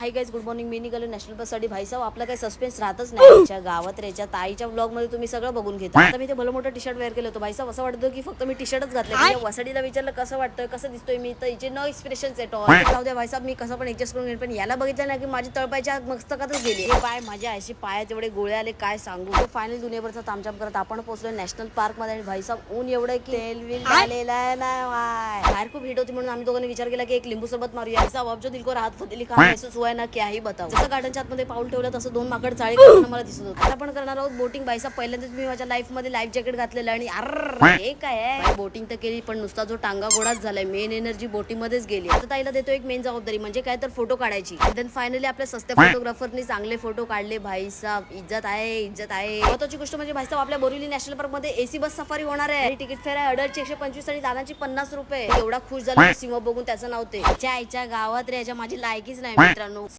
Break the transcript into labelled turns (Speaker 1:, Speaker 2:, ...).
Speaker 1: हाय guys, good morning. मी निघालो national बस साठी. भाई साहेब, आपला काही सस्पेन्स राहतच नाही. आमच्या गावात रेच्या ताईच्या ब्लॉग मध्ये तुम्ही सगळं बघून घेता. आता मी ते भलं मोठं टी शर्ट वेअर केलं होतं. भाई साहेब, असं वाटतं की फक्त मी टी शर्टच घातलं. मी वसाडीला विचारलं कसं वाटतंय, कसं दिसतोय मी, तर हिचे नो एक्सप्रेशन्स एट ऑल. जाऊ द्या भाई साहेब, मी कसं पण ऍडजस्ट करून घेईन. पण याला बघितलं ना की माझी तळपायच्या मस्तकातच गेली. हे पाय माझ्या अशी पायात एवढे गोळे आले, काय सांगू. तो फायनल दुनियाभरचा तामझाम करत आपण पोहोचलो नॅशनल पार्क मध्ये. आणि भाई साहेब, ऊन एवढं की तेल विल आलेला आहे ना. बाहेर खूप हिट होती म्हणून आम्ही दोघांनी विचार केला की एक लिंबू सरबत मारूया. भाई साहेब, अब जो दिल को राहत फतेली का महसूस हुआ ना, क्या ही बताओ. जसं गार्डनच्या आतमध्ये पाऊल ठेवलं तसं दोन माकड चाळी करताना मला दिसत होतं. आता आपण करणार आहोत बोटिंग. भाई साहेब, पहिल्यांदाच मी माझ्या लाईफ मध्ये लाईफ जॅकेट घातलेलं आणि अर्र हे काय आहे. बोटिंग तर केली पण नुसता जो टांगा गोडाच झालाय. मेन एनर्जी बोटिंग मध्येच गेली. आता ताईला देतो एक मेन जबाबदारी, म्हणजे काय तर फोटो काढायची. देन फायनली आपल्या सस्त्या फोटोग्राफरनी चांगले फोटो काढले. भाई साहेब, इज्जत आहे, इज्जत आहे. महत्वाची गोष्ट म्हणजे भाई साहेब, आपल्या बोरिवली नॅशनल पार्क मध्ये एसी बस सफारी होणार आहे. तिकीट फेअर आहे अडल्टची 125 आणि लहानांची 50 रुपये. एवढा खुश झाला सिंह बघून त्याचं नाव ते. आईच्या गावात रे, माझी लायकीच नाही मित्रांनो.